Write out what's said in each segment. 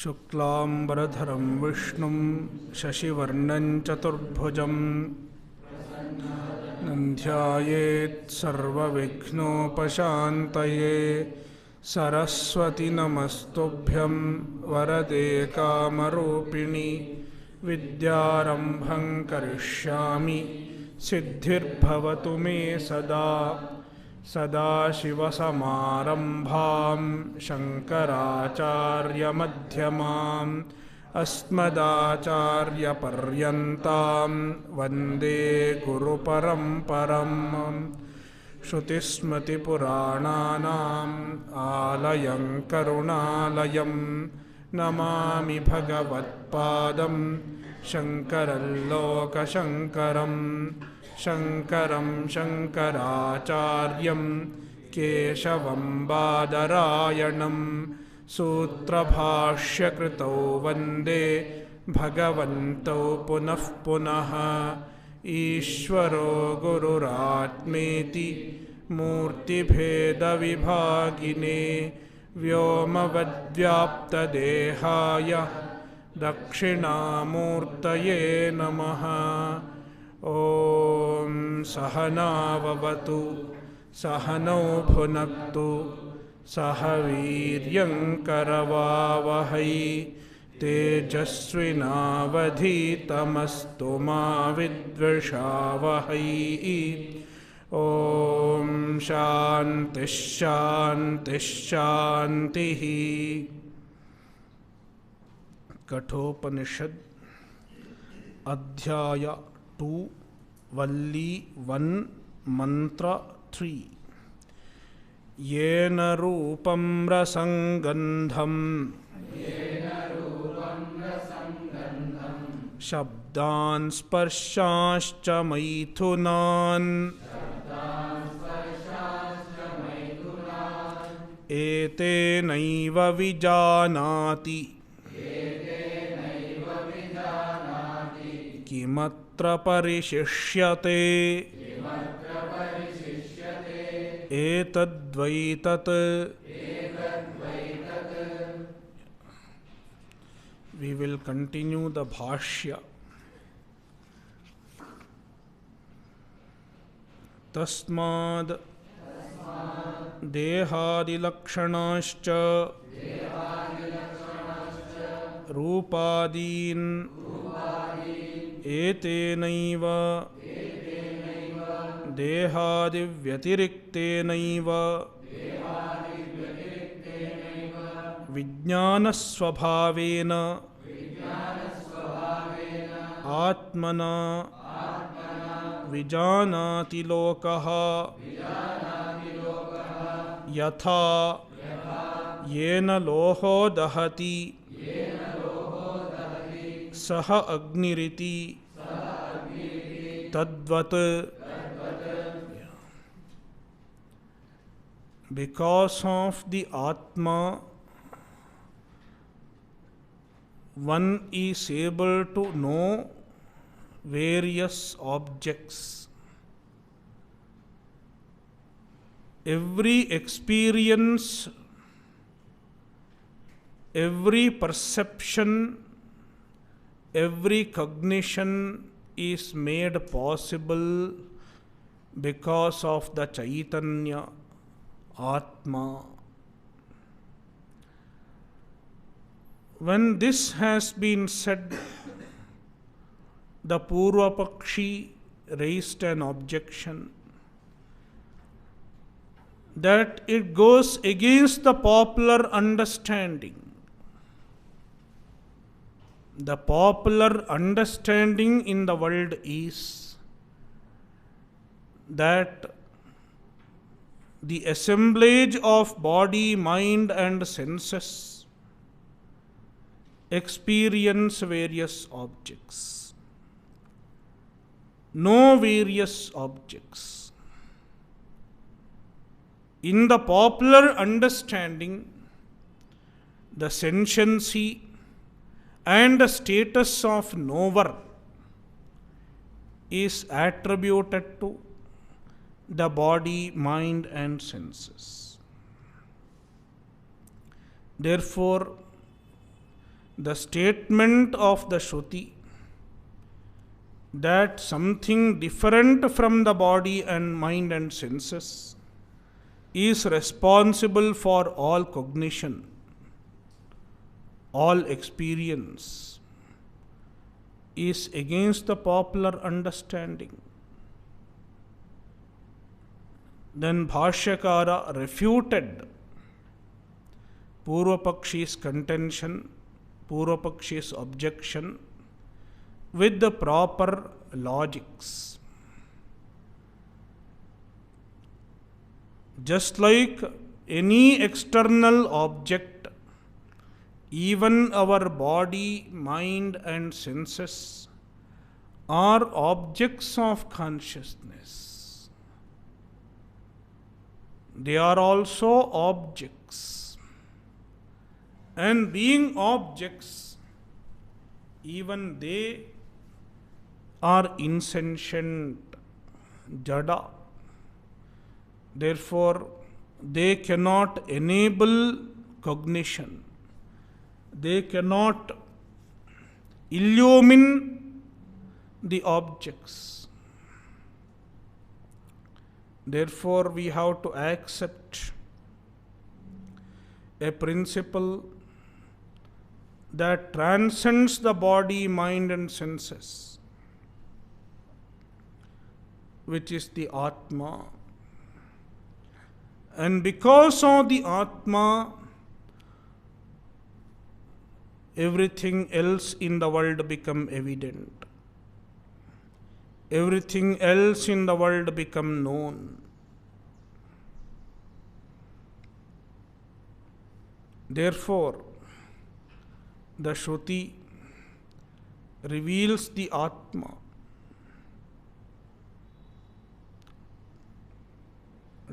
शुक्लांबरधरं विष्णुं शशिवर्णं चतुर्भुजं ध्यायेत् सर्वविघ्नोपशान्तये। सरस्वती नमस्तुभ्यं वरदे कामरूपिणि विद्यारम्भं करिष्यामि सिद्धिर्भवतु मे सदा। सदाशिवसमारम्भां शङ्कराचार्यमध्यमाम् अस्मदाचार्यपर्यन्तां वन्दे गुरुपरम्पराम्। श्रुतिस्मृतिपुराणानाम् आलयं करुणालयं नमामि भगवत्पादं शङ्करं लोकशङ्करम्। शङ्करं शङ्कराचार्यं केशवं बादरायणं सूत्रभाष्यकृतौ वन्दे भगवन्तौ पुनः पुनः। ईश्वरो गुरुरात्मेति मूर्तिभेदविभागिने व्योमवद्व्याप्तदेहाय दक्षिणामूर्तये नमः। ॐ सहनाववतु सहनौ भुनक्तु सह वीर्यङ्करवावहै तेजस्विनावधीतमस्तु मा विद्विषावहै। ॐ शान्तिः शान्तिः शान्तिः। कठोपनिषद अध्याय 2 वल्ली 1 मंत्र 3। येन रूपं रसंगन्धं शब्दान् स्पर्शाश्च मैथुनान् एतेनैव विजानाति किमत्र परिशिष्यते। एतद्वैतत्। We will continue the bhashya. तस्माद् देहादिलक्षणाश्च रूपादीन् एतेनैव देहादिव्यतिरिक्तेनैव विज्ञानस्वभावेन आत्मना विजानाति लोकः। यथा येन लोहो दहति सह अग्निरिति तद्वत्। Because of the Atma, one is able to know various objects. Every experience, every perception, every cognition is made possible because of the Chaitanya Atma. When this has been said, the Purvapakshi raised an objection that it goes against the popular understanding. The popular understanding in the world is that the assemblage of body, mind and senses experience various objects. No various objects. In the popular understanding, the sentiency and the status of knower is attributed to the body, mind and senses. Therefore, the statement of the Shruti that something different from the body and mind and senses is responsible for all cognition, all experience, is against the popular understanding. Then Bhashyakara refuted Purvapakshi's contention, Purvapakshi's objection with the proper logics. Just like any external object, even our body, mind, and senses are objects of consciousness. They are also objects. And being objects, even they are insentient, jada. Therefore, they cannot enable cognition. They cannot illumine the objects. Therefore, we have to accept a principle that transcends the body, mind, and senses, which is the Atma. And because of the Atma, everything else in the world become evident. Everything else in the world become known. Therefore, the Shruti reveals the Atma.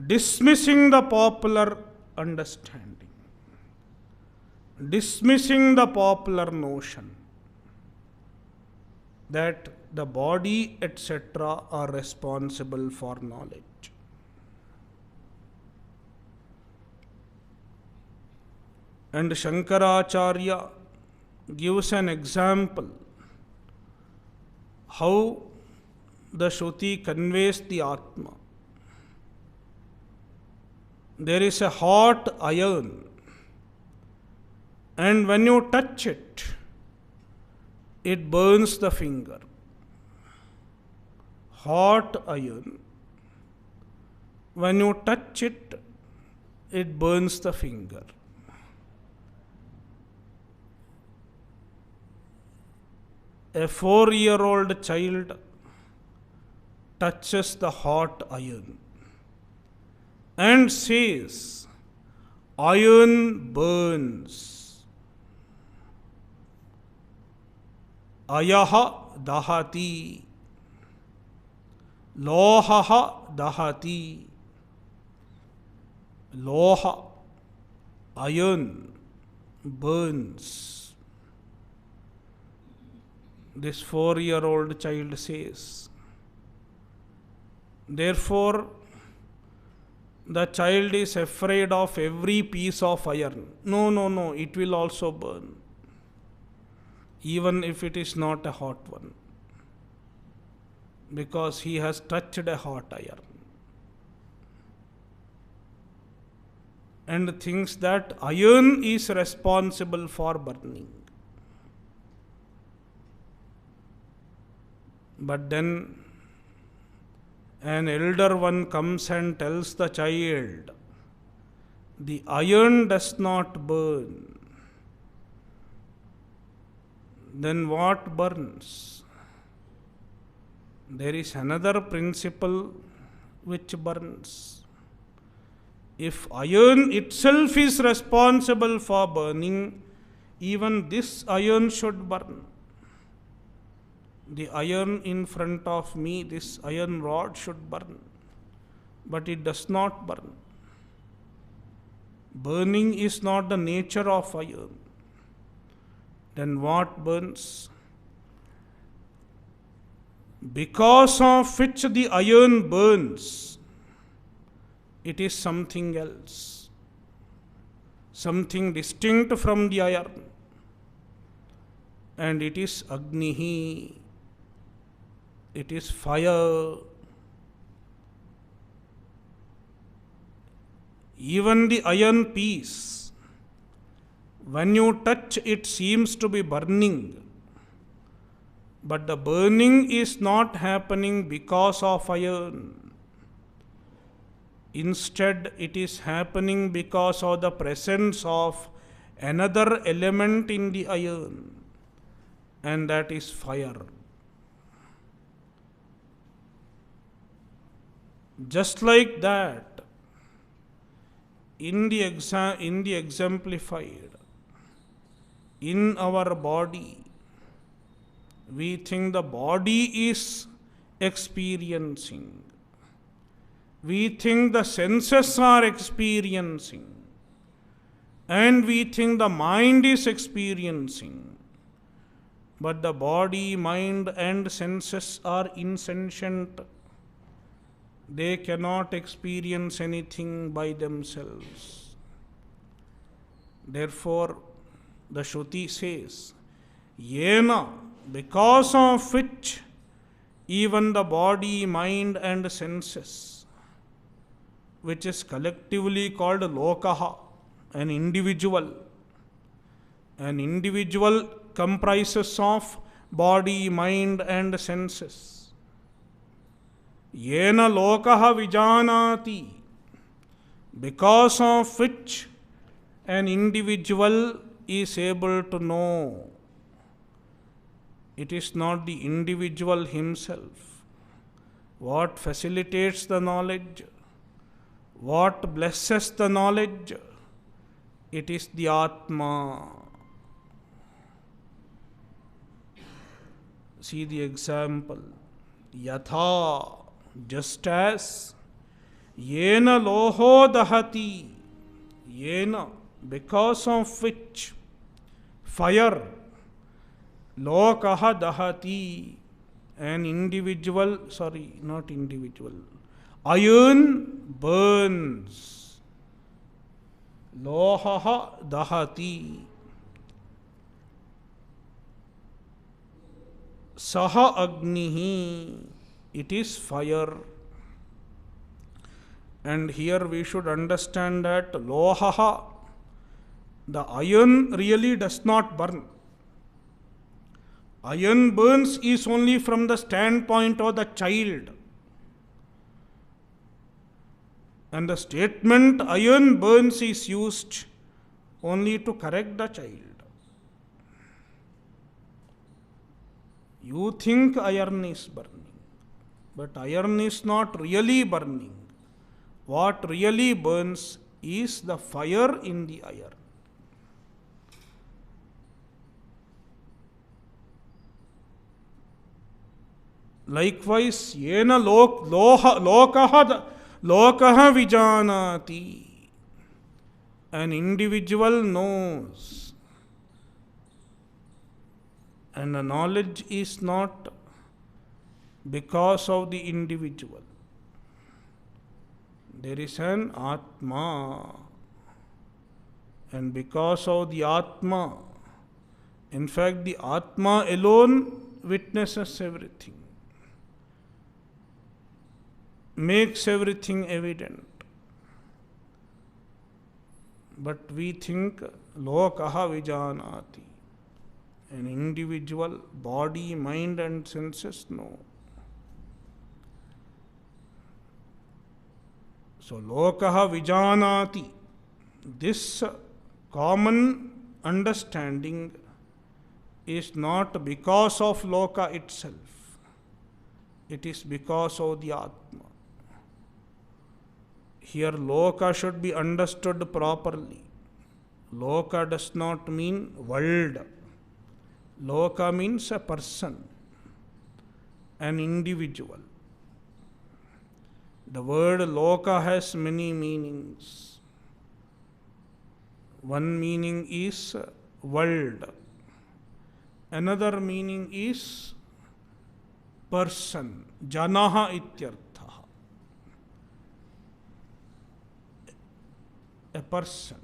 Dismissing the popular understanding, dismissing the popular notion that the body, etc., are responsible for knowledge. And Shankaracharya gives an example how the Shruti conveys the Atma. There is a hot iron, and when you touch it, it burns the finger. Hot iron, when you touch it, it burns the finger. A 4-year-old child touches the hot iron and says, "Iron burns." Ayaha dahati. Lohaha dahati. Loha, iron, burns. This 4-year-old child says. Therefore, the child is afraid of every piece of iron. No, it will also burn, even if it is not a hot one, because he has touched a hot iron and thinks that iron is responsible for burning. But then an elder one comes and tells the child, the iron does not burn. Then what burns? There is another principle which burns. If iron itself is responsible for burning, even this iron should burn. The iron in front of me, this iron rod should burn, but it does not burn. Burning is not the nature of iron. Then what burns? Because of which the iron burns, it is something else, something distinct from the iron. and it is Agnihi, it is fire. Even the iron piece, when you touch it, seems to be burning, but the burning is not happening because of iron. Instead, it is happening because of the presence of another element in the iron, and that is fire. Just like that, in the exemplified, in our body, we think the body is experiencing. We think the senses are experiencing. And we think the mind is experiencing. But the body, mind, and senses are insentient. They cannot experience anything by themselves. Therefore, the Shruti says, Yena, because of which even the body, mind, and senses, which is collectively called Lokaha, an individual comprises of body, mind, and senses. Yena lokaha vijanati, because of which an individual is able to know. It is not the individual himself. What facilitates the knowledge? What blesses the knowledge? It is the Atma. See the example. Yatha, just as Yena loho dahati, Yena, because of which fire, lokaha dahati, an individual, iron burns. Lohaha dahati. Saha agnihi, it is fire. And here we should understand that lohaha, the iron really does not burn. Iron burns is only from the standpoint of the child. And the statement iron burns is used only to correct the child. You think iron is burning, but iron is not really burning. What really burns is the fire in the iron. Likewise, yena lokaha vijanati, an individual knows. And the knowledge is not because of the individual. There is an Atma. And because of the Atma, in fact, the Atma alone witnesses everything, makes everything evident. But we think, lokaha vijanati. An individual, body, mind, and senses, no. So, lokaha vijanati, this common understanding is not because of loka itself. It is because of the Atma. Here, loka should be understood properly. Loka does not mean world. Loka means a person, an individual. The word loka has many meanings. One meaning is world. Another meaning is person, janaha ityartha. A person.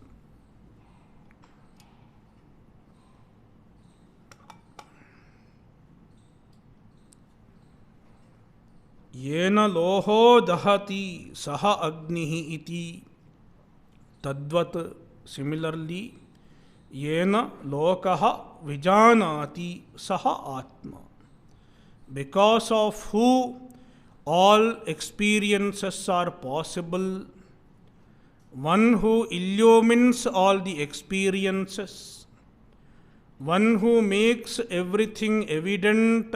येन लोहो दहति सह अग्निः इति तद्वत् similarly येन लोकः विजानाति सह आत्मा. Because of who all experiences are possible, one who illumines all the experiences, one who makes everything evident,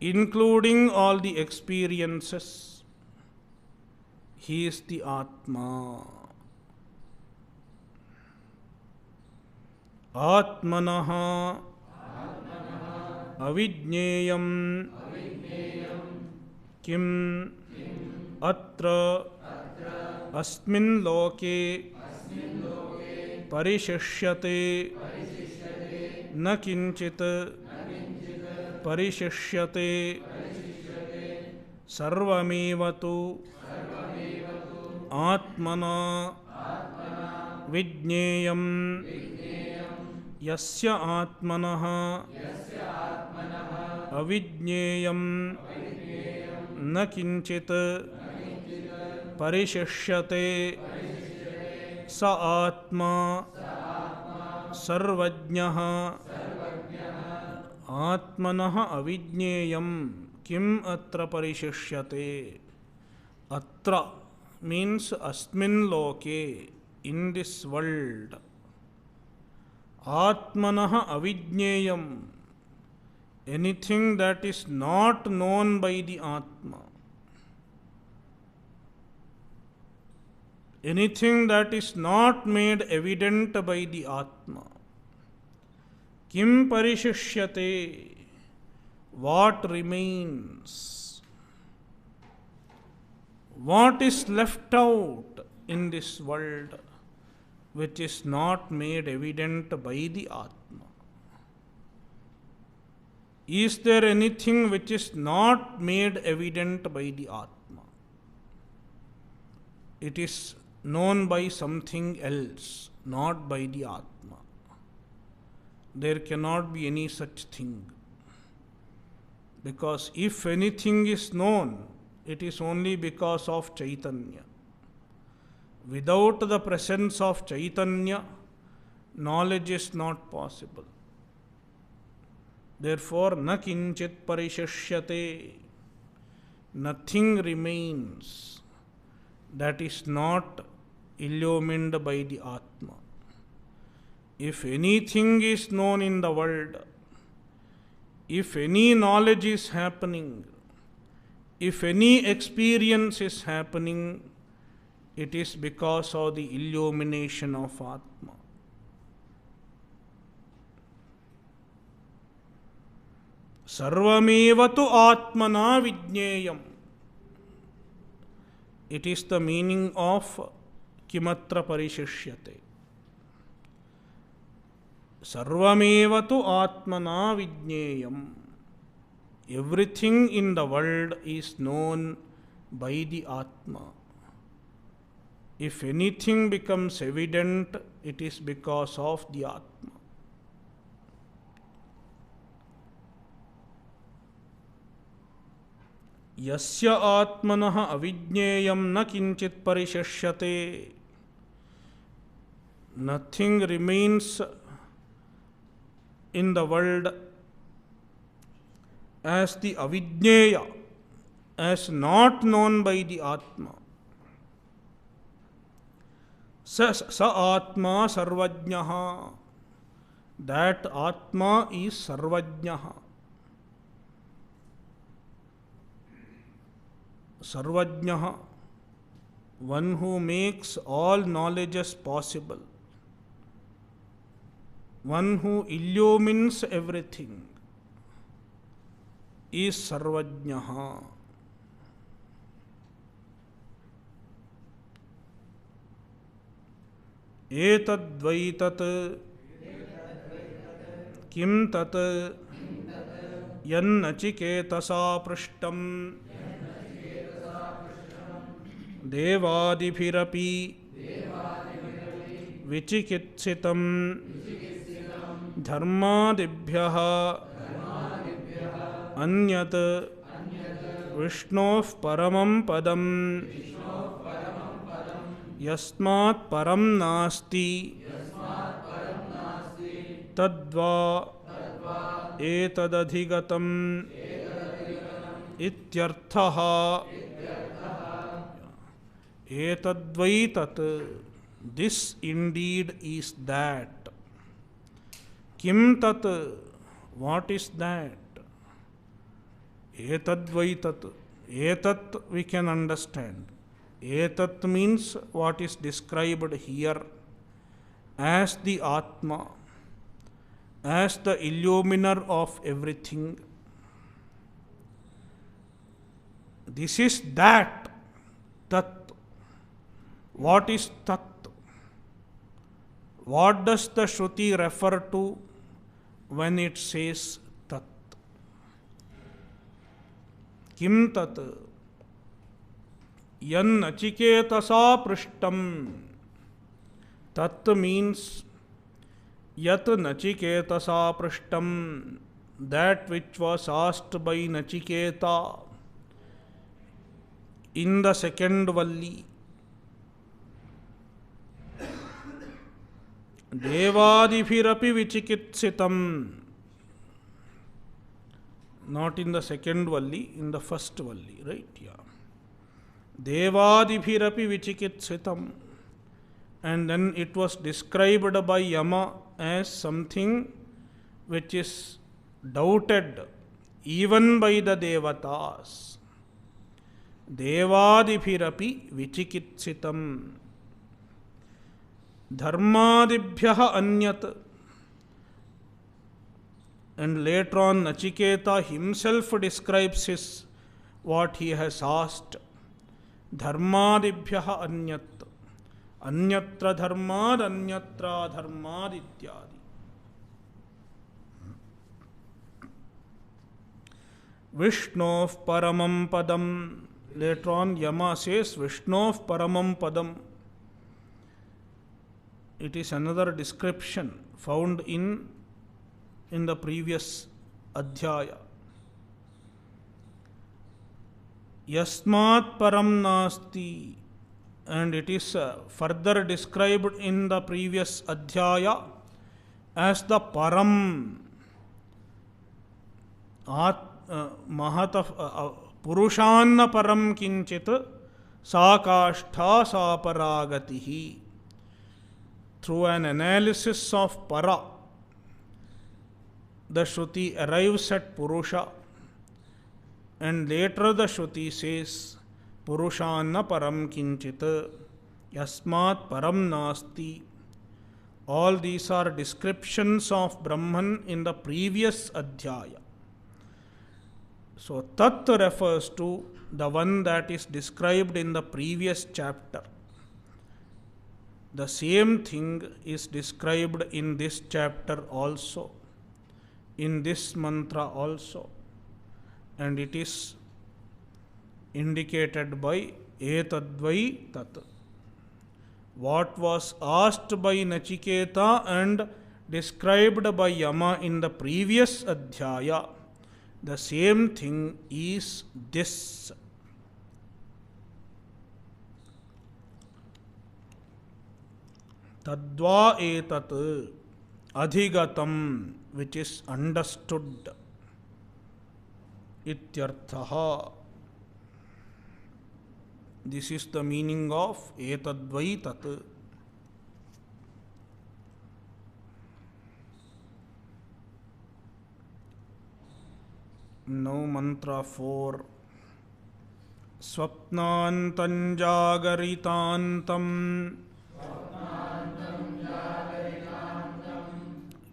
including all the experiences, he is the Atma. Atmanaha अविज्ञेयं किम अत्र अस्मिन् लोके परिशिष्यते न किंचित् परिशिष्यते सर्वमेव तु आत्मना विज्ञेयं यस्य आत्मनः अविज्ञेयं न किंचित् परिशिष्यते स आत्मा सर्वज्ञः. आत्मनः अविज्ञेयं किम अत्र परिशिष्यते. अत्र means अस्मिन् लोके, in this world. Atmanah avigneyam, anything that is not known by the Atma, anything that is not made evident by the Atma. Kim parishishyate, what remains, what is left out in this world which is not made evident by the Atma. Is there anything which is not made evident by the Atma? It is known by something else, not by the Atma. There cannot be any such thing. Because if anything is known, it is only because of Chaitanya. Without the presence of Chaitanya, knowledge is not possible. Therefore, na kinchit parishishyate, nothing remains that is not illumined by the Atma. If anything is known in the world, if any knowledge is happening, if any experience is happening, it is because of the illumination of Atma. Sarvameva tu Atmana Vijneyam. It is the meaning of Kimatra Parishishyate. Sarvameva tu Atmana Vijneyam. Everything in the world is known by the Atma. If anything becomes evident, it is because of the Atma. Yasya Atmanah avigneyam na kinchit parishishyate. Nothing remains in the world as the avidneya, as not known by the Atma. Sa Atma Sarvajnaha. That Atma is Sarvajnaha. Sarvajnaha, one who makes all knowledges possible, one who illumines everything, is Sarvajnaha. Etadvaitat kim tat yannachiketasa prishtam devadibhirapi vichikitsitam dharmadibhyaha anyat विष्णोः परमं पदं यस्मात् परं नास्ति तद्वा एतदधिगतम् इत्यर्थः। एतद्वै तत्, this indeed is that. किम तत्, what is that? Etadvai tat. Etat we can understand. Etat means what is described here as the Atma, as the illuminer of everything. This is that. Tat. What is Tat? What does the Shruti refer to when it says Tat? Kim Tat? Yan Nachiketasa Prishtam. Tat means Yat Nachiketasa Prishtam, that which was asked by Nachiketa in the second Valli. Devadibhirapi vichikitsitam. Not in the second Valli, in the first Valli, right? Yeah. Devadibhirapi vichikitsitam. And then it was described by Yama as something which is doubted even by the Devatas. Devadibhirapi vichikitsitam. Dharmadibhyaha anyat. And later on Nachiketa himself describes his what he has asked. Dharmadibhyaha anyat. Anyatra dharmad, anyatra dharmad ityadi. Vishnov paramam padam. Later on Yama says Vishnov paramam padam. It is another description found in the previous adhyaya. Yasmat param nasti. And it is further described in the previous adhyaya as the param. Purushanna param kinchit sakashtha saparagatihi. Through an analysis of para, the Shruti arrives at Purusha, and later the Shruti says Purushanna param kinchit yasmat param nasti. All these are descriptions of Brahman in the previous adhyaya. So Tat refers to the one that is described in the previous chapter. The same thing is described in this chapter also, in this mantra also, and it is indicated by Etadvai Tat. What was asked by Nachiketa and described by Yama in the previous adhyaya, the same thing is this. Tadva etat adhigatam, which is understood. Ityarthaha. This is the meaning of etadvai tat. Now mantra 4. Swapnantam jagaritantam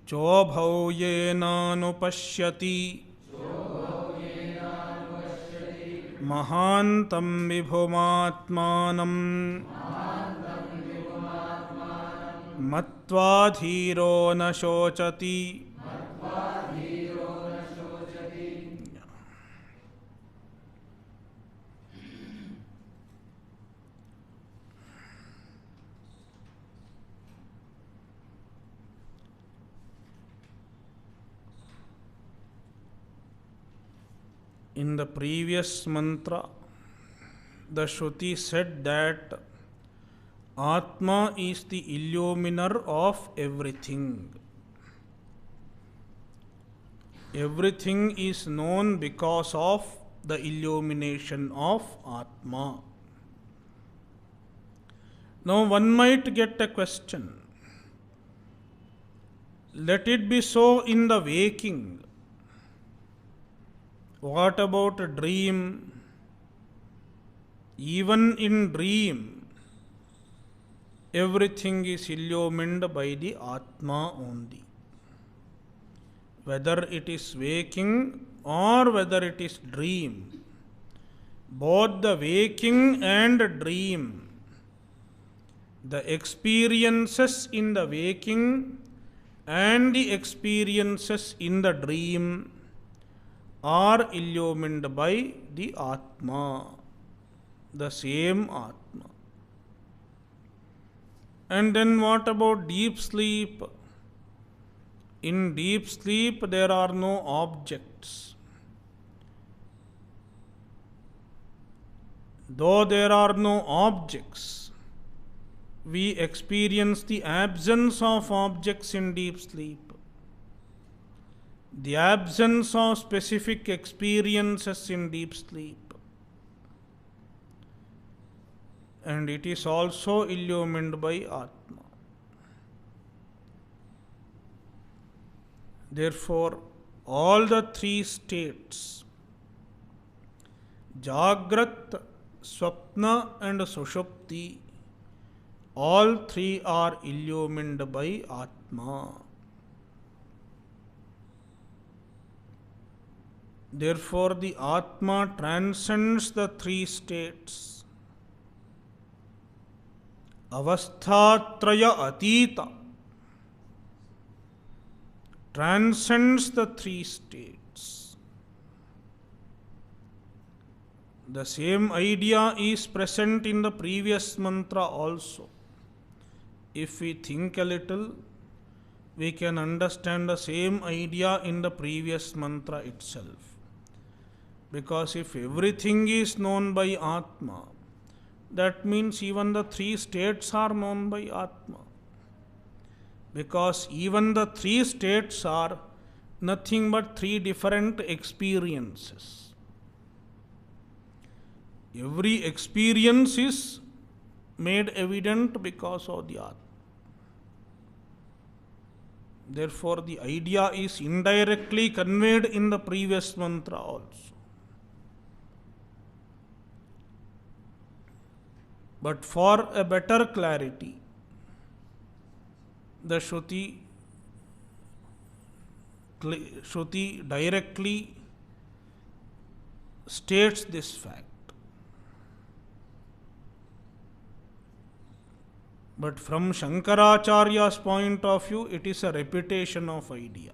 चोभौ येनानुपश्यति महान्तं विभुमात्मानं मत्वा धीरो न शोचति. In the previous mantra, the Shruti said that Atma is the illuminer of everything. Everything is known because of the illumination of Atma. Now one might get a question. Let it be so in the waking. What about a dream? Even in dream, everything is illumined by the Atma only. Whether it is waking or whether it is dream, both the waking and dream, the experiences in the waking and the experiences in the dream are illumined by the Atma, the same Atma. And then what about deep sleep? In deep sleep, there are no objects. Though there are no objects, we experience the absence of objects in deep sleep. The absence of specific experiences in deep sleep. And it is also illumined by Atma. Therefore, all the three states, Jagrat, Swapna and Sushupti, all three are illumined by Atma. Therefore, the Atma transcends the three states. Avasthatraya Atita transcends the three states. The same idea is present in the previous mantra also. If we think a little, we can understand the same idea in the previous mantra itself. Because if everything is known by Atma, that means even the three states are known by Atma. Because even the three states are nothing but three different experiences. Every experience is made evident because of the Atma. Therefore, the idea is indirectly conveyed in the previous mantra also. But for a better clarity, the Shruti directly states this fact. But from Shankaracharya's point of view, it is a repetition of idea.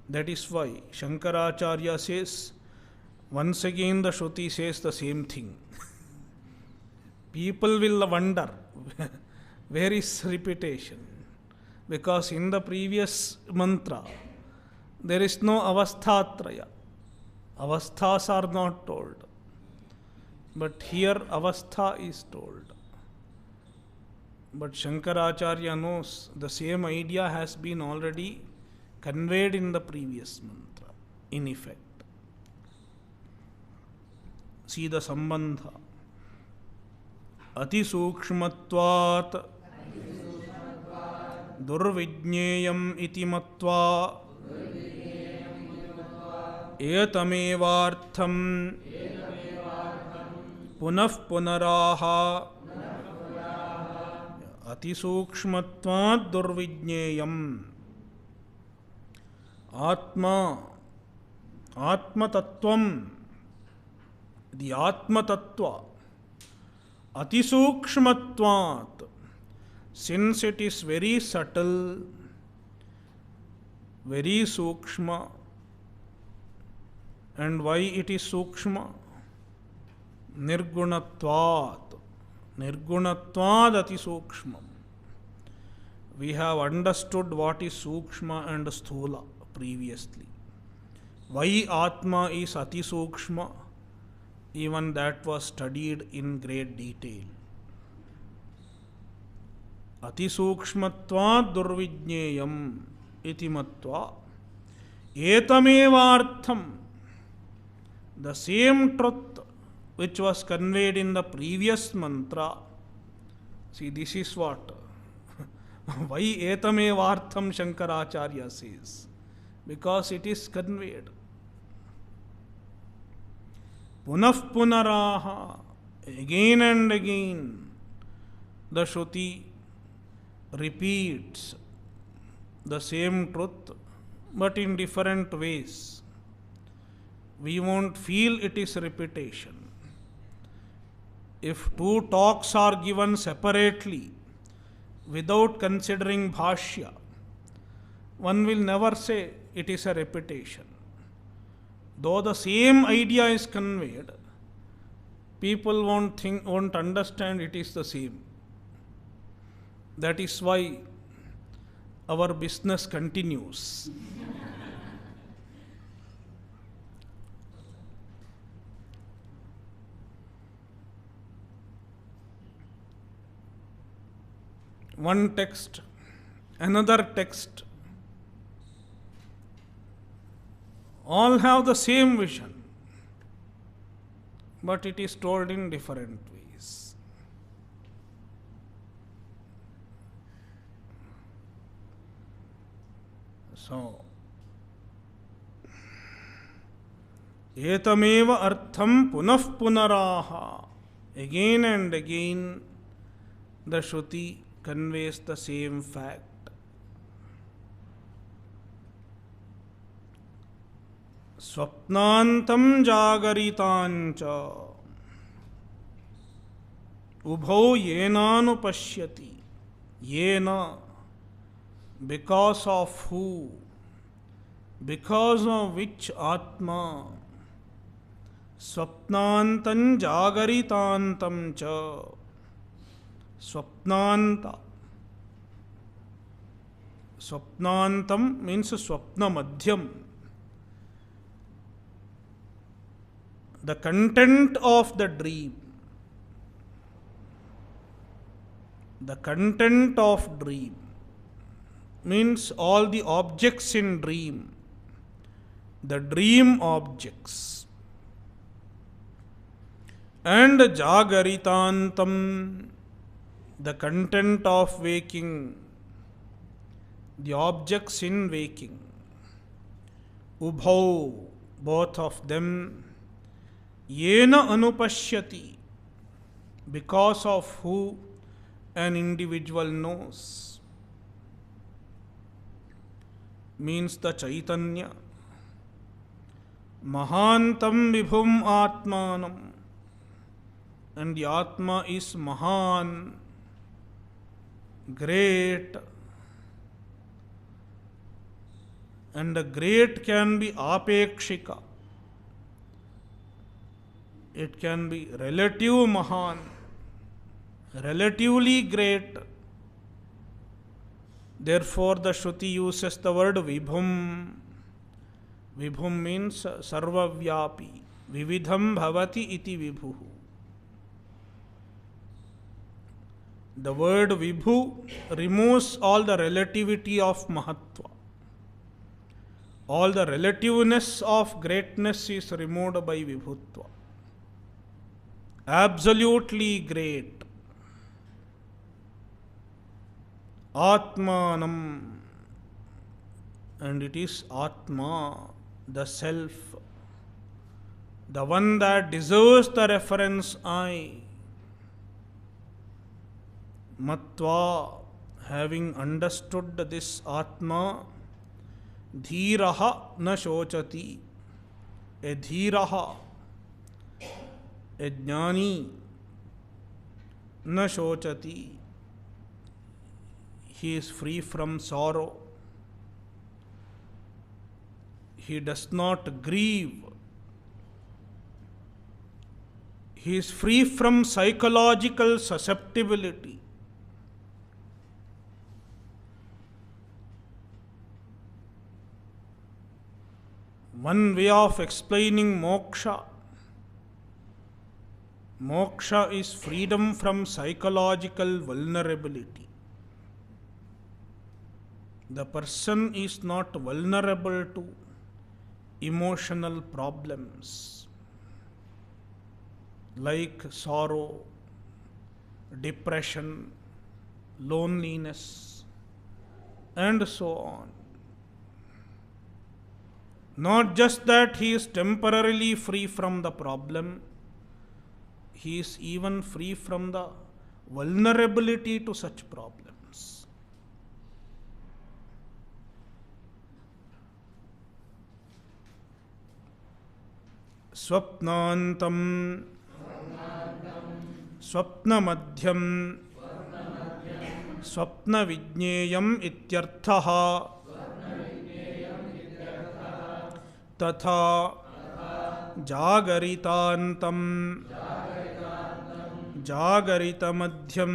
That is why Shankaracharya says, once again the Shruti says the same thing. People will wonder, where is repetition? Because in the previous mantra, there is no avasthatraya. Avasthas are not told. But here avastha is told. But Shankaracharya knows the same idea has been already conveyed in the previous mantra, in effect. See the sambandha. Ati sukshmatvat durvijneyam iti matva etamevartham punah punaraha ati sukshmatvat durvijneyam. Atma tattvam, the Atma tattva, ati sukshmatvat, since it is very subtle, very sukshma. And why it is sukshma? Nirgunatvat. Nirgunatvad ati sukshmam. We have understood what is sukshma and sthula previously. Why Atma is Ati Sukshma, even that was studied in great detail. Ati Sukshmatva Durvijneyam iti matva etamevartham, the same truth which was conveyed in the previous mantra. See, this is what why etamevartham Shankaracharya says, because it is conveyed. Punaf punaraha, again and again, the Shruti repeats the same truth, but in different ways. We won't feel it is repetition. If two talks are given separately, without considering bhashya, one will never say it is a repetition. Though the same idea is conveyed, people won't understand it is the same. That is why our business continues. One text, another text, all have the same vision, but it is told in different ways. So, etameva artham punaf punaraha, again and again the Shruti conveys the same fact. Swapnantam jagaritancha ubhau yenanupashyati, yena, because of who, because of which Atma, swapnantam jagaritantam cha, swapnanta. Swapnantam means swapna madhyam. The content of the dream. The content of dream means all the objects in dream, the dream objects. And jagaritantam, the content of waking, the objects in waking. Ubhau, both of them. Yena anupashyati, because of who an individual knows. Means the Chaitanya. Mahantam vibhum atmanam, and the Atma is Mahan, great. And the great can be apekshika. It can be relative Mahan, relatively great. Therefore, the Shruti uses the word Vibhum. Vibhum means Sarvavyapi. Vividham bhavati iti Vibhu. The word Vibhu removes all the relativity of Mahatva. All the relativeness of greatness is removed by Vibhutva. Absolutely great. Atmanam, and it is Atma, the self, the one that deserves the reference I. Matva, having understood this Atma, dhiraha na shochati, a dhiraha, a jnani, na shochati, he is free from sorrow. He does not grieve. He is free from psychological susceptibility. One way of explaining moksha is freedom from psychological vulnerability. The person is not vulnerable to emotional problems like sorrow, depression, loneliness, and so on. Not just that he is temporarily free from the problem, he is even free from the vulnerability to such problems. Swapnantam, Swapnamadhyam, Swapnavijneyam ityarthaha. तथा जागरितान्तं जागरितमध्यं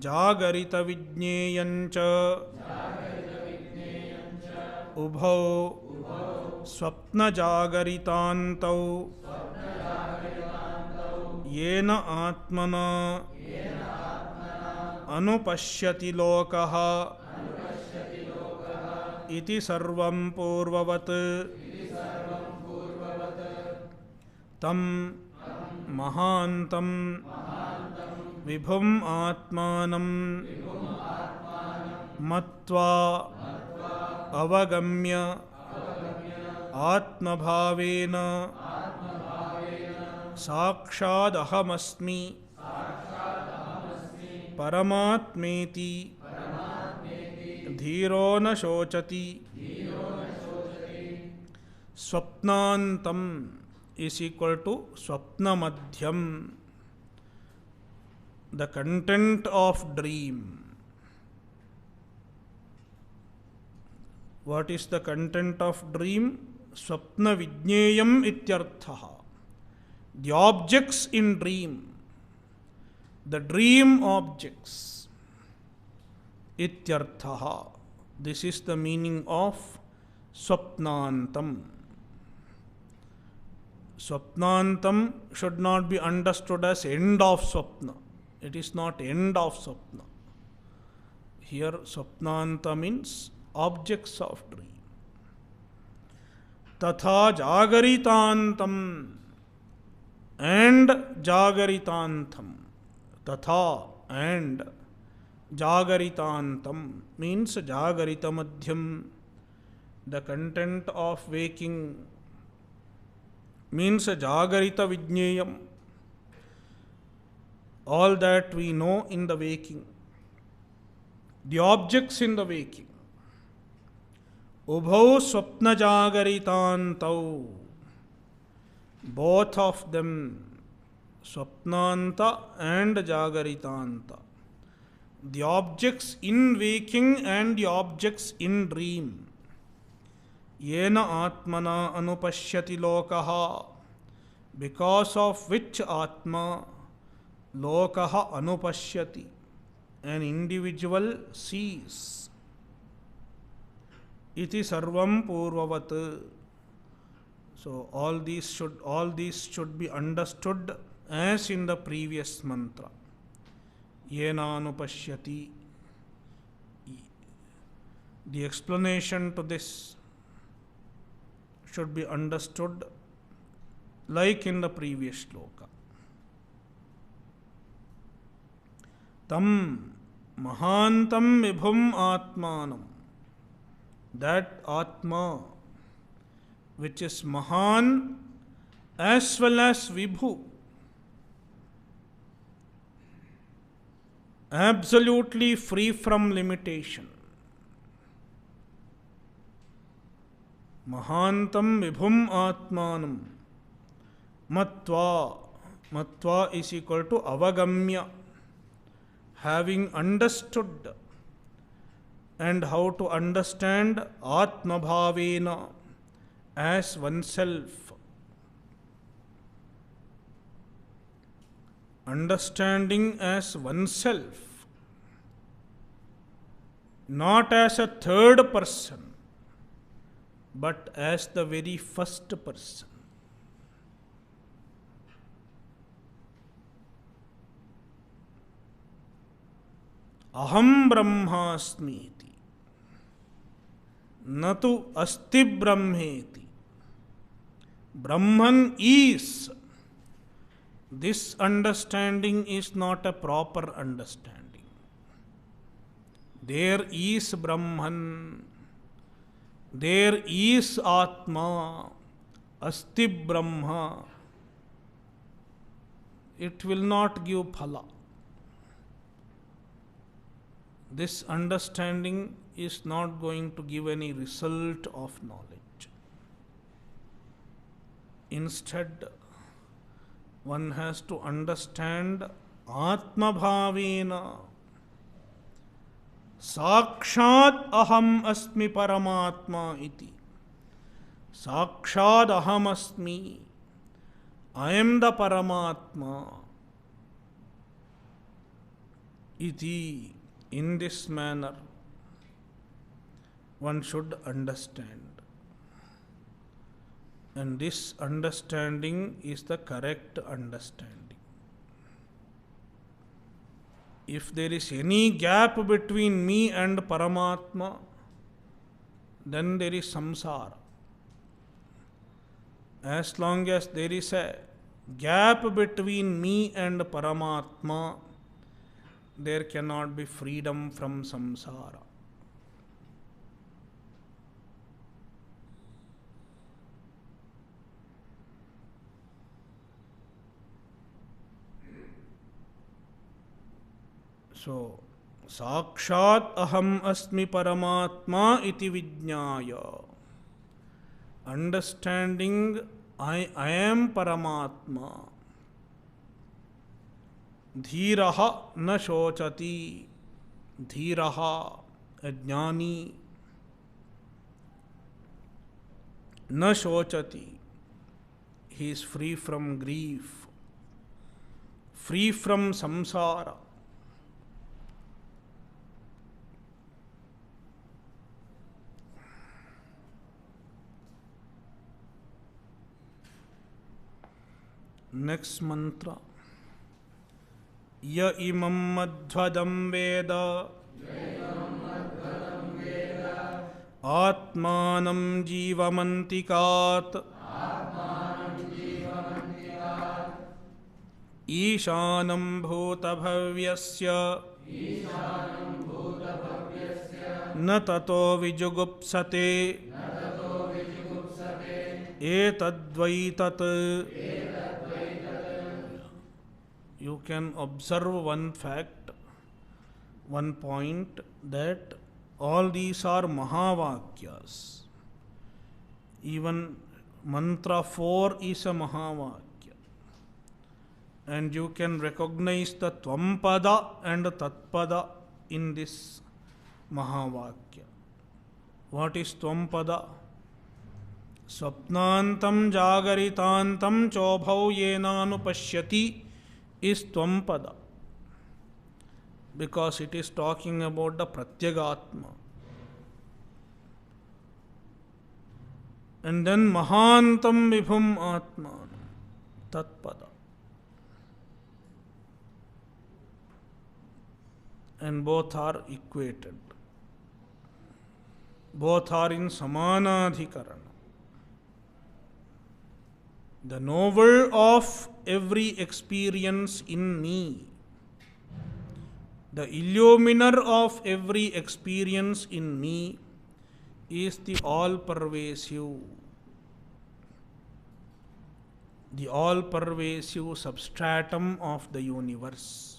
जागरितविज्ञेयञ्च उभौ स्वप्नजागरितान्तौ येन आत्मना अनुपश्यति लोकः इति सर्वं पूर्ववत् तं महान्तं विभुम् आत्मानं मत्वा अवगम्य आत्मभावेन साक्षादहमस्मि परमात्मेति धीरो न शोचति. स्वप्नांतम is equal to swapnamadhyam, the content of dream. What is the content of dream? Swapna vijneyam ityarthaha. The objects in dream, the dream objects. Ityarthaha. This is the meaning of swapnantam. Swapnantam should not be understood as end of swapna. It is not end of swapna. Here swapnanta means objects of dream. Tatha jagaritantam and jagaritantam. Tatha and jagaritantam means jagaritamadhyam, the content of waking, means jagarita vijneyam, all that we know in the waking, the objects in the waking. Ubhau swapna jagaritantau, both of them, swapnanta and jagaritanta, the objects in waking and the objects in dream. Yena atmana anupashyati lokaha, because of which atma lokaha anupashyati, an individual sees. Iti sarvam purvavat. So all these should be understood as in the previous mantra. Yena anupashyati. The explanation to this should be understood like in the previous shloka. Tam mahantam vibhum atmanam, that atma which is mahan as well as vibhu, absolutely free from limitation. Mahantam vibhum atmanam matva. Matva is equal to avagamya, having understood. And how to understand? Atma bhavena, as oneself. Understanding as oneself, not as a third person, but as the very first person. Aham brahmasmiti, natu asti brahmeti. Brahman is. This understanding is not a proper understanding. There is Brahman, there is Atma, Asti Brahma. It will not give phala. This understanding is not going to give any result of knowledge. Instead, one has to understand Atma Bhavena. Sakshat aham asmi paramatma iti. Sakshat aham asmi. I am the Paramatma. Iti. In this manner, one should understand. And this understanding is the correct understanding. If there is any gap between me and Paramatma, then there is samsara. As long as there is a gap between me and Paramatma, there cannot be freedom from samsara. So, sakshat aham asmi paramatma iti vijnaya. Understanding I am Paramatma. Dhiraha na shochati. Dhiraha, a jnani, na shochati. He is free from grief, free from samsara. Next mantra. Ya imam madhvadam veda atmanam jivamantikat ईशानं भूतभव्यस्य न ततो विजुगुप्सते एतद्वै तत्. You can observe one fact, one point, that all these are Mahavakyas. Even mantra 4 is a Mahavakya. And you can recognize the Tvampada and Tatpada in this Mahavakya. What is Tvampada? Swapnantam jagaritantam chobhau yenanupashyati is Tvampada, because it is talking about the Pratyagatma. And then Mahantam Vibhum Atman, Tatpada. And both are equated. Both are in Samanadhikarana. The knower of every experience in me, the illuminer of every experience in me, is the all-pervasive, substratum of the universe.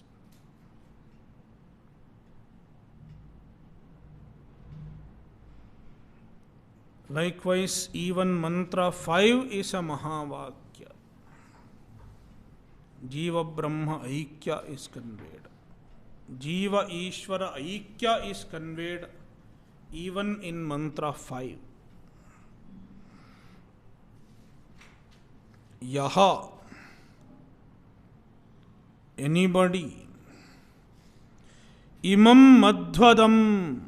Likewise, even mantra 5 is a Mahavakya. Jiva Brahma Aikya is conveyed. Jiva Ishvara Aikya is conveyed even in mantra 5. Yaha, anybody, imam madhvadam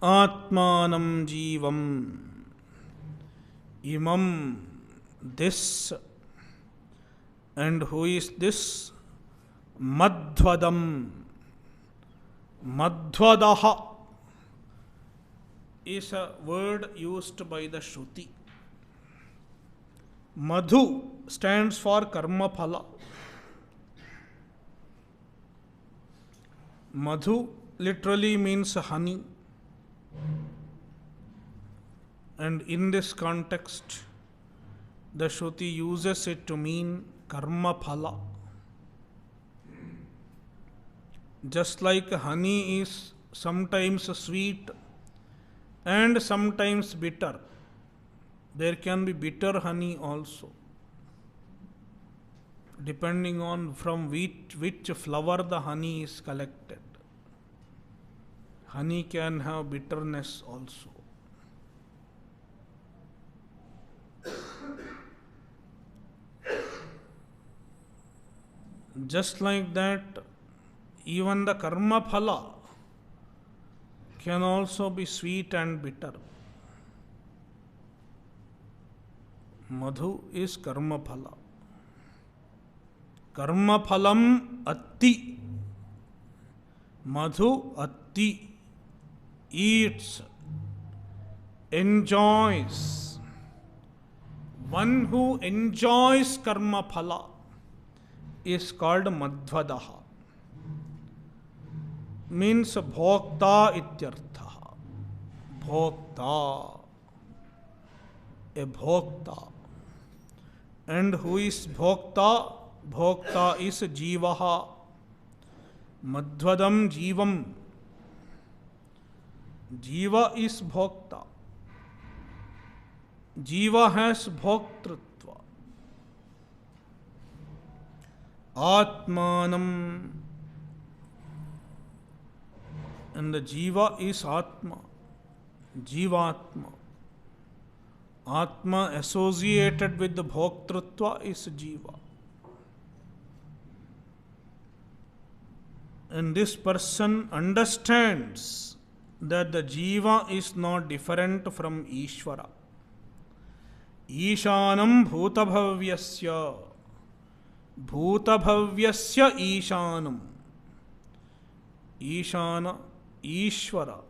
atmanam jivam, Imam, this. And who is this? Madhvadam. Madhvadaha is a word used by the Shruti. Madhu stands for karma phala. Madhu literally means honey. And in this context, the Shruti uses it to mean karma phala. Just like honey is sometimes sweet and sometimes bitter, there can be bitter honey also, depending on from which flower the honey is collected. Honey can have bitterness also. Just like that, even the karma phala can also be sweet and bitter. Madhu is karma phala. Karma phalam atti. Madhu atti. Eats, enjoys. One who enjoys karma phala is called madhvadaha. Means bhokta ityartha. Bhokta. A bhokta. And who is bhokta? Bhokta is jivaha. Madhvadam jivam. Jiva is bhokta. Jiva has bhoktritva. Atmanam. And the jiva is atma. Jivatma. Atma associated with the bhoktritva is jiva. And this person understands that the jiva is not different from Ishvara. Ishanam bhutabhavyasya. Bhutabhavyasya Ishanam. Ishana, Ishvara,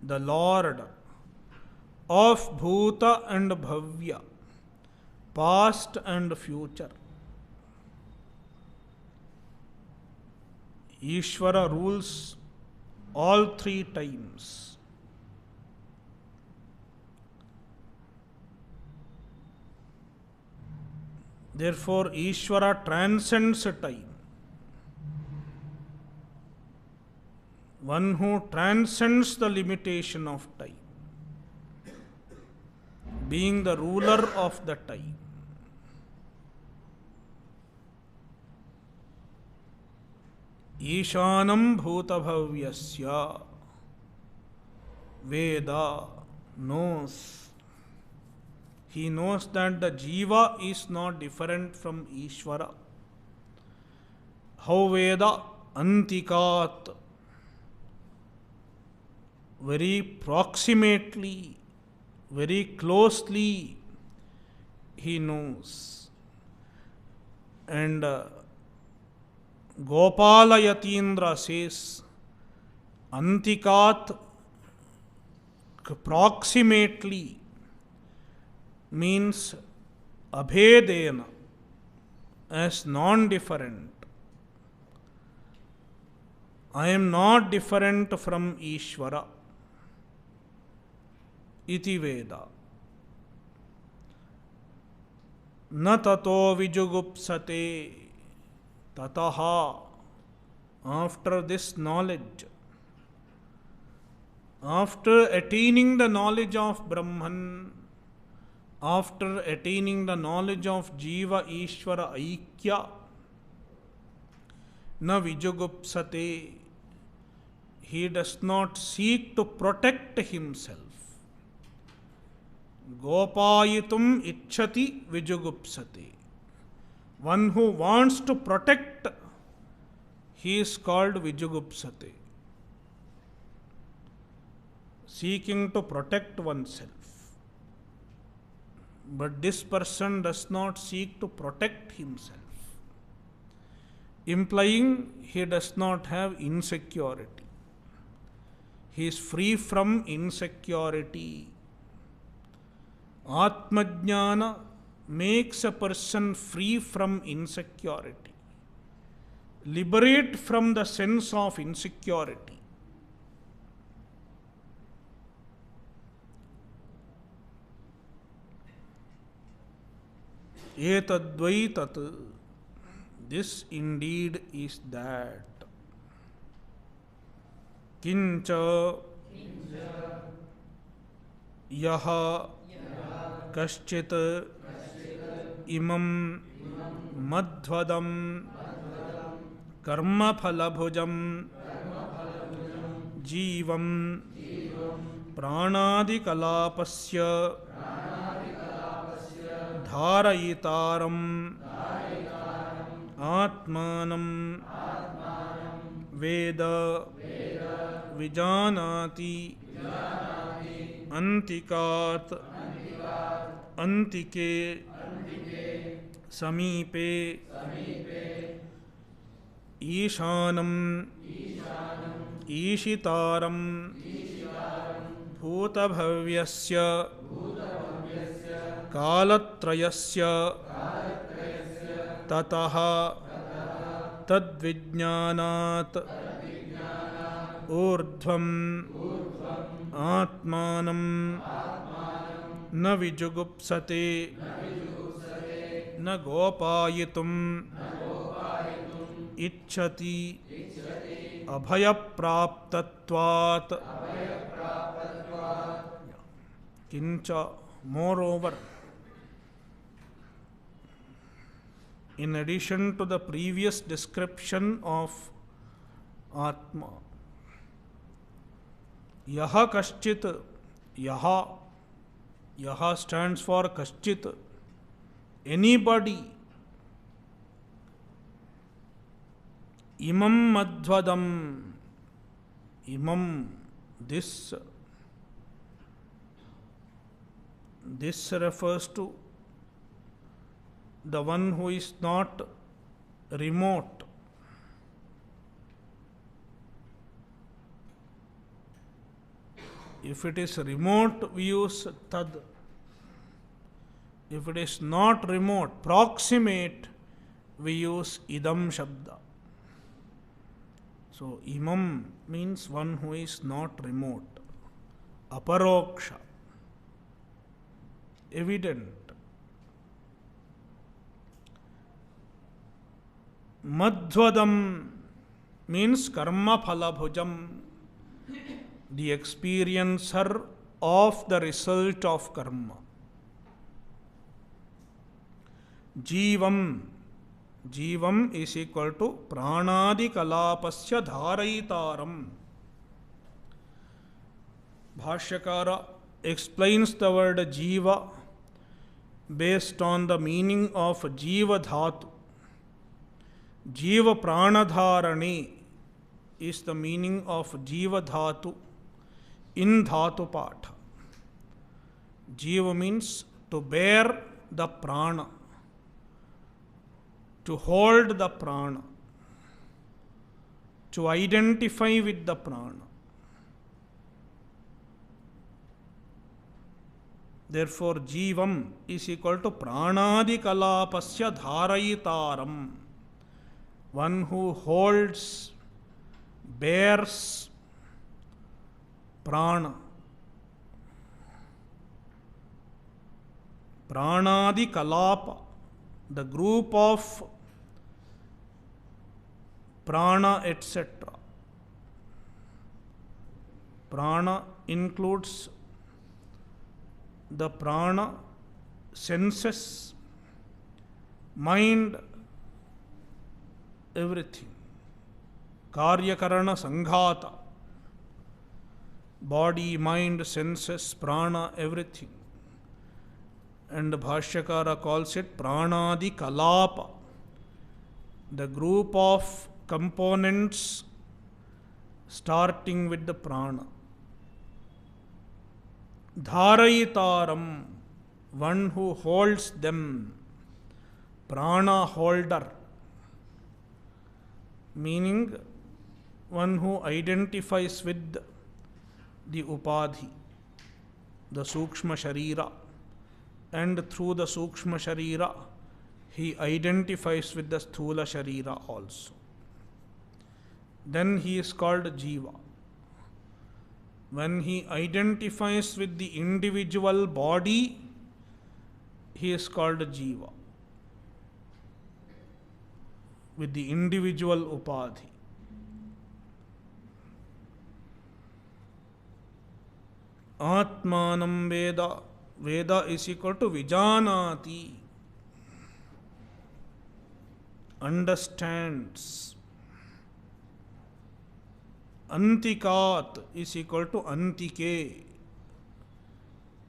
the Lord of Bhuta and Bhavya, past and future. Ishvara rules all three times. Therefore, Ishvara transcends time. One who transcends the limitation of time, being the ruler of the time. Ishanam bhutabhavyasya. Veda knows. He knows that the jiva is not different from Ishvara. How Veda? Antikat. Very proximately, very closely he knows. And Gopala Yatindra says, Antikat proximately means abhedena, as non-different. I am not different from Ishvara. Iti Veda. Na tato vijugupsate. Tataha. After this knowledge, after attaining the knowledge of Brahman, after attaining the knowledge of Jiva Ishvara Aikya, na vijugupsate, he does not seek to protect himself. Gopayitum ichchati vijugupsate. One who wants to protect, he is called vijugupsate. Seeking to protect oneself. but this person does not seek to protect himself, implying he does not have insecurity. He is free from insecurity. Atmajnana makes a person free from insecurity, liberate from the sense of insecurity. Etadvai tat. This indeed is that. Kincha yaha kaschit imam madhvadam karma phalabhujam जीवम प्राणादि कलापस्य धारयितारम आत्मानं वेद विजानाति अन्तिकात् अन्तिके समीपे ईशानं ईशितारं भूतभव्यस्य कालत्रयस्य ततः तद्विज्ञानात् ऊर्ध्वम् आत्मानं न विजुगुप्सते न गोपायितुम् इच्छति अभयप्राप्तत्वात् किंच moreover, in addition to the previous description of Atma, yaha kaschit, yaha stands for kaschit, anybody, imam madhvadam, imam, this refers to the one who is not remote. If it is remote, we use tad. If it is not remote, proximate, we use idam shabda. So, imam means one who is not remote. Aparoksha, evident. Madhvadam means karma phalabhujam, the experiencer of the result of karma. Jivam, Jivam is equal to pranadi kalapasya dharayitaram. Bhashyakara explains the word jiva based on the meaning of jiva dhatu. Jiva pranadharani is the meaning of jiva dhatu in dhatu patha. Jiva means to bear the prana, to hold the prana, to identify with the prana. Therefore, jivam is equal to pranadi kalapasya dharayitaram, one who holds, bears prana. Pranadi kalapa, the group of prana, etc. Prana includes the prana, senses, mind, everything. Karyakarana sanghata, body, mind, senses, prana, everything. And Bhashyakara calls it pranadi kalapa, the group of components starting with the prana. Dharayitaram, one who holds them, prana holder, meaning one who identifies with the upadhi, the sukshma sharira, and through the sukshma sharira he identifies with the sthula sharira also. Then he is called jiva. When he identifies with the individual body, he is called jiva, with the individual upadhi. Atmanam Veda. Veda is equal to Vijanati, understands. Antikat is equal to Antike,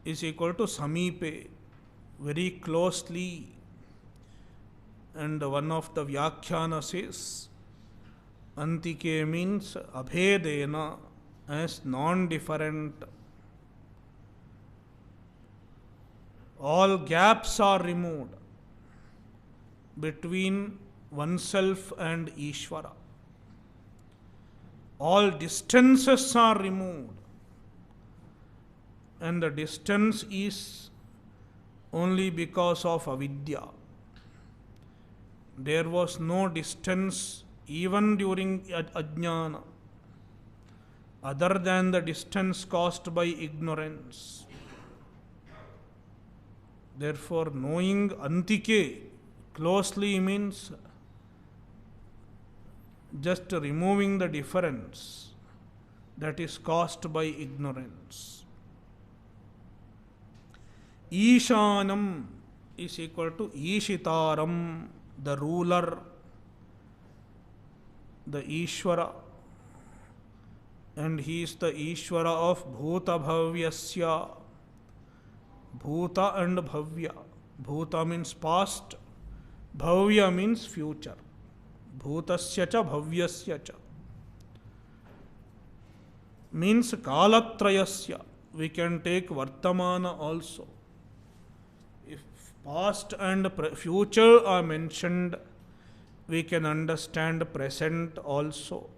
is equal to Samipe, very closely. And one of the Vyakhyana says, Antike means Abhedena, as non-different. All gaps are removed between oneself and Ishvara. All distances are removed, and the distance is only because of avidya. There was no distance even during ajnana, other than the distance caused by ignorance. Therefore, knowing Antike closely means just removing the difference that is caused by ignorance. Ishanam is equal to Ishitaram, the ruler, the Ishvara, and he is the Ishvara of Bhuta Bhavyasya. Bhuta and Bhavya. Bhuta means past, Bhavya means future. Bhutasya cha Bhavyasya cha means Kalatrayasya. We can take Vartamana also. If past and future are mentioned, we can understand present also.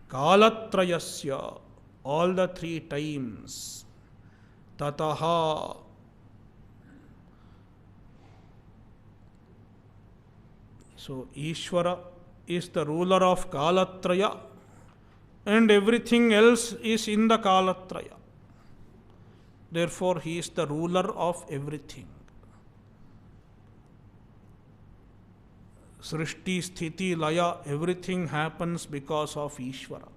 Kalatrayasya, all the three times. Tataha. So, Ishvara is the ruler of Kalatraya, and everything else is in the Kalatraya. Therefore, he is the ruler of everything. Srishti, Sthiti, Laya, everything happens because of Ishvara.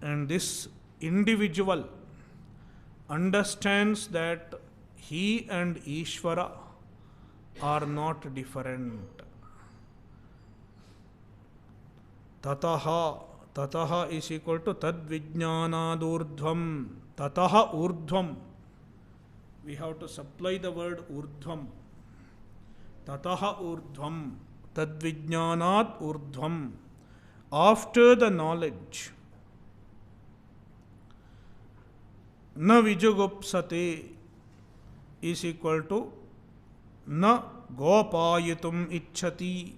And this individual understands that he and Ishvara are not different. Tataha. Tataha is equal to Tad Vijnanadurdhvam. Tataha Urdhvam. We have to supply the word Urdhvam. Tataha Urdhvam. Tad Vijnanat Urdhvam. After the knowledge. Na Vijugupsate is equal to Na Gopayitum Ichchati.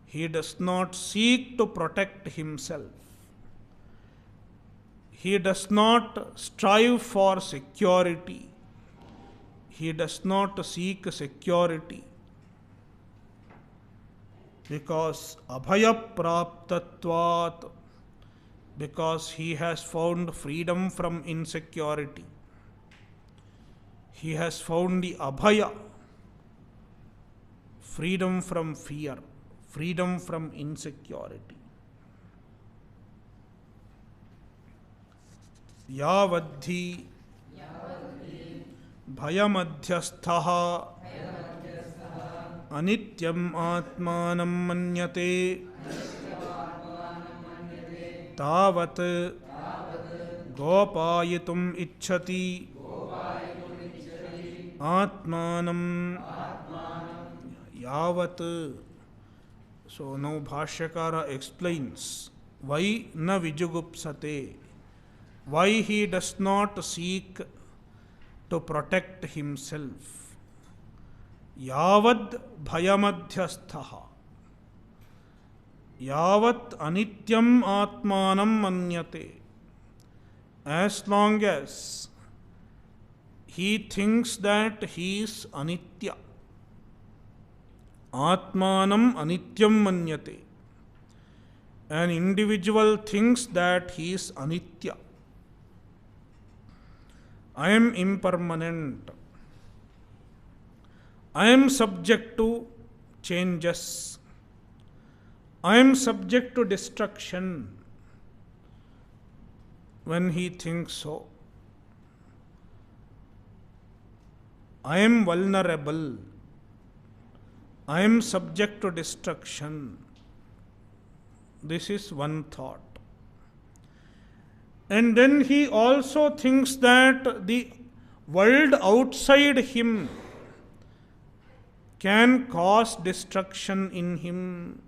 He does not seek to protect himself. He does not strive for security. He does not seek security. Because Abhaya Praptatvat, because he has found freedom from insecurity. He has found the Abhaya, freedom from fear, freedom from insecurity. Yavadhi Bhayamadhyasthaha Anityam Atmanam Manyate Tavat Gopayitum Ichchati Atmanam Yavat So now Bhashyakara explains why na vijugupsate, why he does not seek to protect himself. Yavad bhayamadhyasthaha, yavat anityam atmanam manyate, as long as he thinks that he is anitya. Atmanam anityam manyate. An individual thinks that he is anitya. I am impermanent. I am subject to changes. I am subject to destruction. When he thinks so, I am vulnerable. I am subject to destruction. This is one thought. And then he also thinks that the world outside him can cause destruction in him.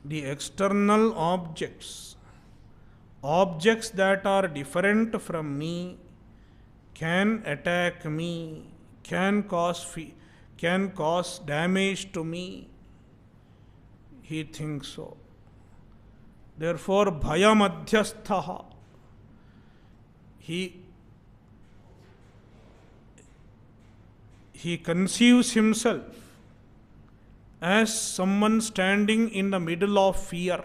The external objects, objects that are different from me, can attack me, can cause damage to me. He thinks so. Therefore, bhayamadhyasthaha, he conceives himself as someone standing in the middle of fear,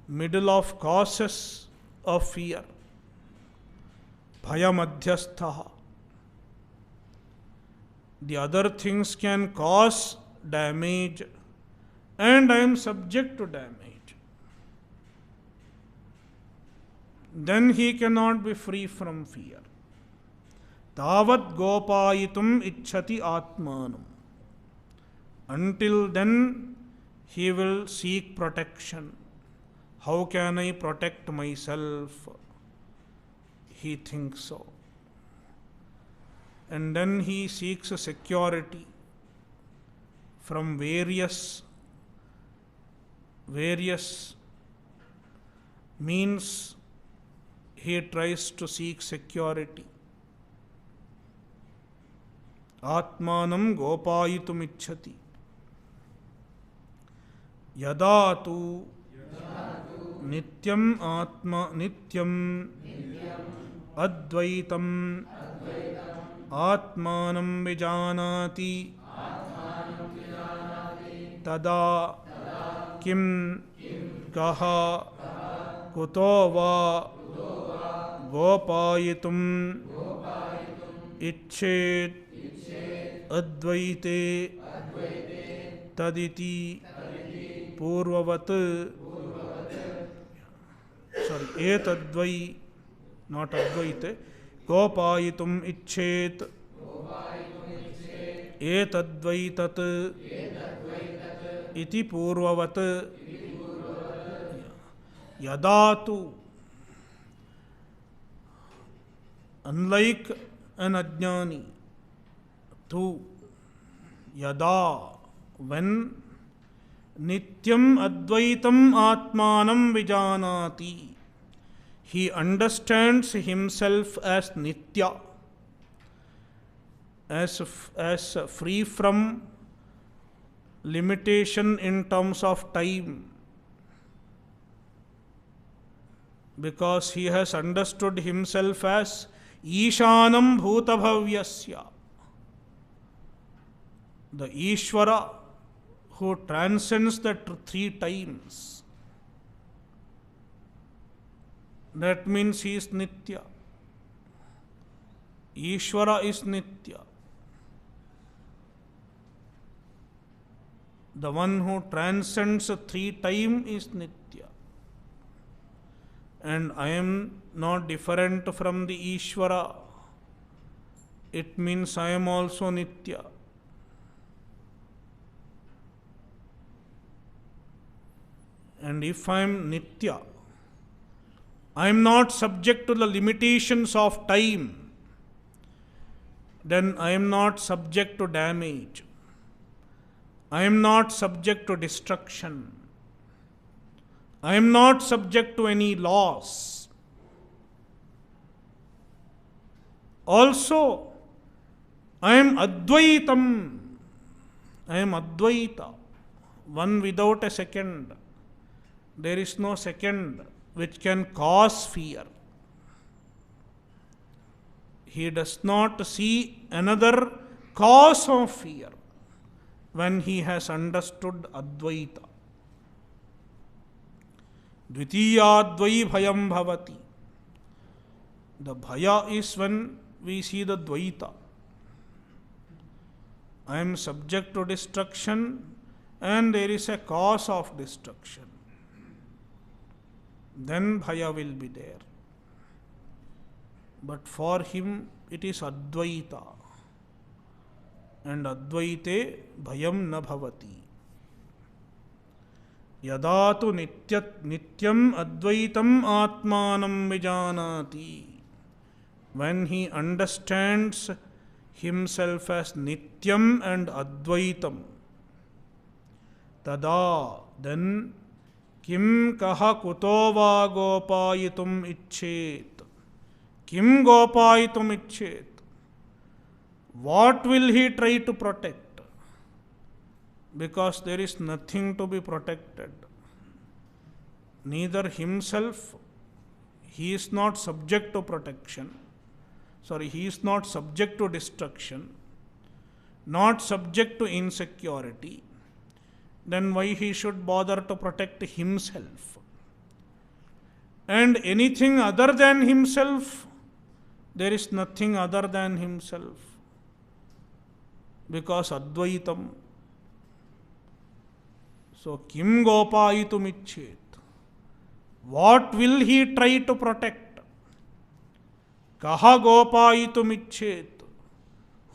middle of causes of fear. Bhayamadhyasthaha. The other things can cause damage, and I am subject to damage. Then he cannot be free from fear. Tavat gopayitum ichchati atmanam. Until then, he will seek protection. How can I protect myself? He thinks so. And then he seeks a security from various means. He tries to seek security. Atmanam gopayitum ichchati. Yada tu nityam advaitam atmanam vijanati tada kim kaha kuto va gopayitum इच्छेत अद्वैते तदिति पूर्ववत एतद्वै not अद्वैते गोपायितुम इच्छेत एतद्वै तत् इति पूर्ववत यदा तु unlike an ajnani, tu yada, when nityam advaitam atmanam vijanati, he understands himself as nitya, as free from limitation in terms of time, because he has understood himself as Ishanam Bhutabhavyasya, the Ishvara who transcends the three times. That means he is Nitya. Ishvara is Nitya. The one who transcends three time is Nitya. And I am not different from the Ishvara. It means I am also Nitya. And if I am Nitya, I am not subject to the limitations of time, then I am not subject to damage. I am not subject to destruction. I am not subject to any loss. Also, I am Advaitam. I am Advaita, one without a second. There is no second which can cause fear. He does not see another cause of fear when he has understood Advaita. Dvitiyadvai bhayam bhavati. The bhaya is when we see the Dvaita. I am subject to destruction and there is a cause of destruction. Then bhaya will be there. But for him it is Advaita. And Advaite bhayam na bhavati. Yada tu nityam advaitam atmanam vijanati. When he understands himself as nityam and advaitam, tada, then kim kaha kuto va gopayitum icchet. Kim gopayitum icchet. What will he try to protect? Because there is nothing to be protected. Neither himself, he is not subject to protection. He is not subject to destruction, not subject to insecurity. Then why he should bother to protect himself? And anything other than himself, there is nothing other than himself. Because Advaitam. So, kim gopayitum icchet. What will he try to protect? Kaha gopayitum icchet.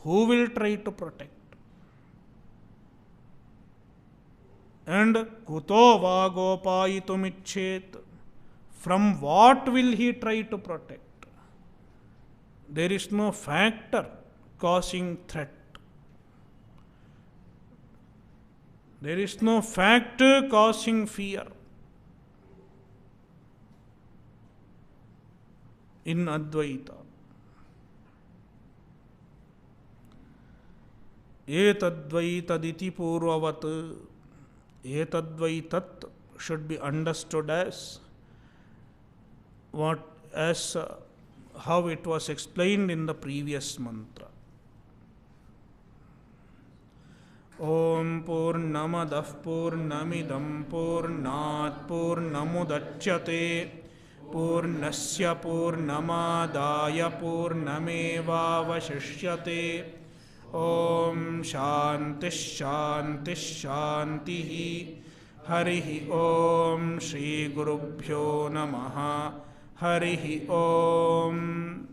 Who will try to protect? And kuto va gopayitum icchet. From what will he try to protect? There is no factor causing threat. There is no factor causing fear in Advaita. Etadvaitaditi purvavat. Etadvaitat should be understood as how it was explained in the previous mantra. Om Purnamadah Purnamidam Purnat Purnamudachyate Purnasya Purnamadaya Purnameva Vashishyate. Om Shanti Shanti Shanti. Harihi Om Shri Gurubhyo Namaha. Harihi Om.